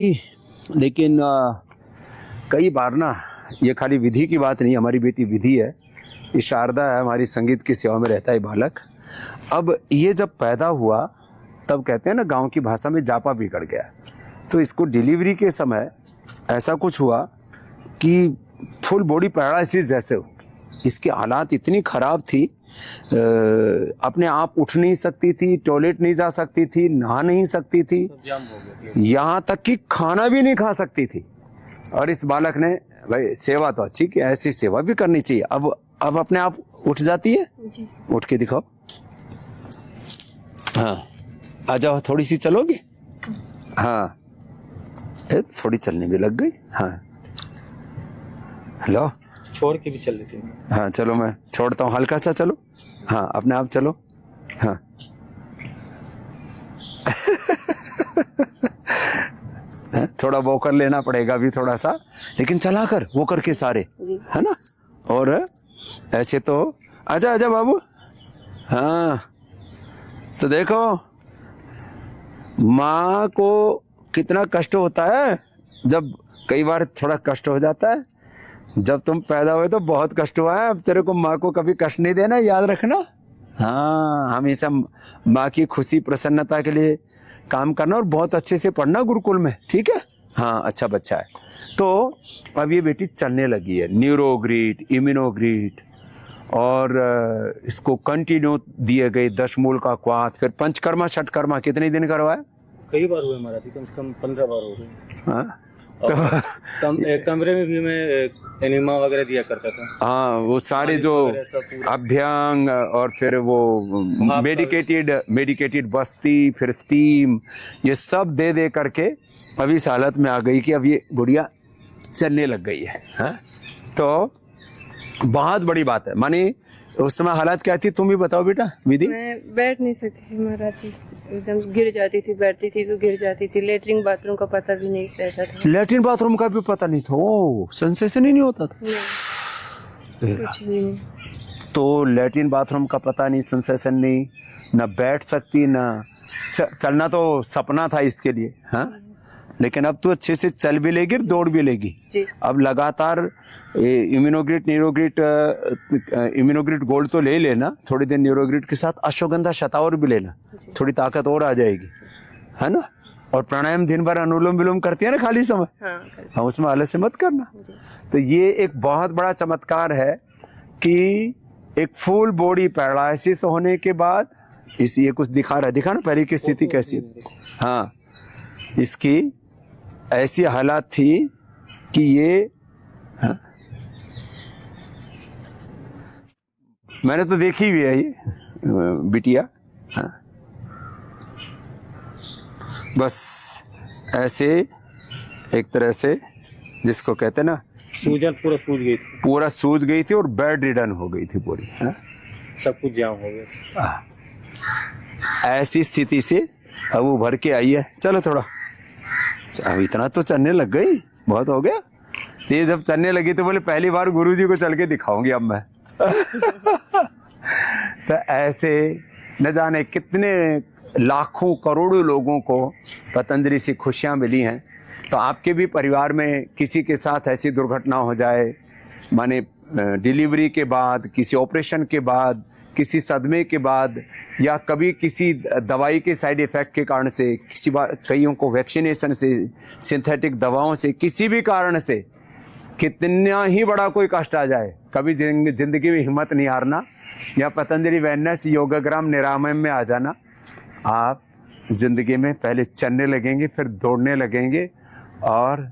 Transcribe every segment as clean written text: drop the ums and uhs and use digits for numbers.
लेकिन कई बार ना, ये खाली विधि की बात नहीं, हमारी बेटी विधि है, ये शारदा है, हमारी संगीत की सेवा में रहता है बालक। अब ये जब पैदा हुआ तब कहते हैं ना गांव की भाषा में जापा बिगड़ गया। तो इसको डिलीवरी के समय ऐसा कुछ हुआ कि फुल बॉडी पैरालिसिस जैसे हो। इसकी हालात इतनी खराब थी, अपने आप उठ नहीं सकती थी, टॉयलेट नहीं जा सकती थी, नहा नहीं सकती थी, यहाँ तक कि खाना भी नहीं खा सकती थी। और इस बालक ने, भाई सेवा तो अच्छी कि ऐसी सेवा भी करनी चाहिए। अब अपने आप उठ जाती है जी। उठ के दिखाओ। हाँ आ जाओ, थोड़ी सी चलोगे? हाँ थोड़ी चलने भी लग गई। हाँ हेलो, छोड़ के भी चल लेती हूँ। हाँ चलो मैं छोड़ता हूँ, हल्का सा चलो। हाँ अपने आप चलो। हाँ थोड़ा वो कर लेना पड़ेगा अभी थोड़ा सा, लेकिन चला कर वो करके सारे, है ना। और ऐसे तो आजा आजा बाबू। हाँ तो देखो माँ को कितना कष्ट होता है, जब कई बार थोड़ा कष्ट हो जाता है। जब तुम पैदा हुए तो बहुत कष्ट हुआ है, अब तेरे को माँ को कभी कष्ट नहीं देना, याद रखना। हाँ हमेशा माँ की खुशी प्रसन्नता के लिए काम करना और बहुत अच्छे से पढ़ना गुरुकुल में, ठीक है। हाँ अच्छा बच्चा है। तो अब ये बेटी चलने लगी है, न्यूरोग्रिड, इम्यूनोग्रिड, और इसको कंटिन्यू दिए गए 10 मूल का क्वाथ, फिर पंचकर्मा छठकर्मा कितने दिन करवाए? कई बार हुए महाराज, कम से कम 15 बार हो गए। हाँ कमरे में भी मैं एनिमा वगैरह दिया करता था। हाँ वो सारे जो अभ्यंग और फिर वो मेडिकेटेड बस्ती, फिर स्टीम, ये सब दे दे करके अभी इस हालत में आ गई कि अब ये गुड़िया चलने लग गई है। हाँ? तो बहुत बड़ी बात है। मानी उस समय हालात क्या थी, तुम भी बताओ बेटा विधि। मैं बैठ नहीं सकती थी महाराज जी, एकदम गिर जाती थी, बैठती थी तो गिर जाती थी। लेटरिन बाथरूम का पता भी नहीं रहता था। लेटरिन बाथरूम का भी पता नहीं था? ओ सेंसेशन ही नहीं होता था? नहीं, कुछ नहीं। तो लेटरिन बाथरूम का पता नहीं, सेंसेशन नहीं, ना बैठ सकती, ना चलना तो सपना था इसके लिए। हाँ लेकिन अब तो अच्छे से चल भी लेगी, दौड़ भी लेगी। अब लगातार इम्यूनोग्रिड न्यूरोग्रिड, इम्यूनोग्रिड गोल्ड तो ले लेना, थोड़ी देर न्यूरोग्रिड के साथ अश्वगंधा शतावर भी लेना, थोड़ी ताकत और आ जाएगी, है ना। और प्राणायाम दिन भर अनुलोम विलोम करती है ना खाली समय। हाँ उसमें आलस्य मत करना। तो ये एक बहुत बड़ा चमत्कार है कि एक फुल बॉडी पैरालिसिस होने के बाद इस ये कुछ दिखा रहा है, दिखा ना पहले की स्थिति कैसी। हाँ इसकी ऐसी हालात थी कि ये, हाँ? मैंने तो देखी हुई है ये बिटिया। हाँ बस ऐसे एक तरह से जिसको कहते हैं ना, सूजन पूरा सूज गई थी, पूरा सूज गई थी और बेड रिडन हो गई थी पूरी। हाँ? सब कुछ जाम हो गया। ऐसी स्थिति से अब उभर के आई है। चलो थोड़ा, अब इतना तो चलने लग गई, बहुत हो गया। ये जब चलने लगी तो बोले पहली बार गुरुजी को चल के दिखाऊंगी अब मैं। तो ऐसे न जाने कितने लाखों करोड़ों लोगों को पतंजलि से खुशियां मिली हैं। तो आपके भी परिवार में किसी के साथ ऐसी दुर्घटना हो जाए, माने डिलीवरी के बाद, किसी ऑपरेशन के बाद, किसी सदमे के बाद, या कभी किसी दवाई के साइड इफेक्ट के कारण से, किसी बार कईयों को वैक्सीनेशन से, सिंथेटिक दवाओं से, किसी भी कारण से कितना ही बड़ा कोई कष्ट आ जाए, कभी जिंदगी में हिम्मत नहीं हारना, या पतंजलि वेलनेस योगाग्राम निरामय में आ जाना। आप जिंदगी में पहले चलने लगेंगे, फिर दौड़ने लगेंगे, और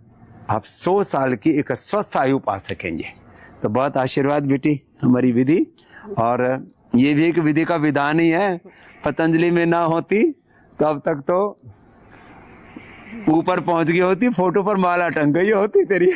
आप 100 साल की एक स्वस्थ आयु पा सकेंगे। तो बहुत आशीर्वाद बेटी हमारी विधि। और ये भी एक विधि का विधान ही है, पतंजलि में ना होती तो अब तक तो ऊपर पहुंच गई होती, फोटो पर माला टंग गई होती तेरी।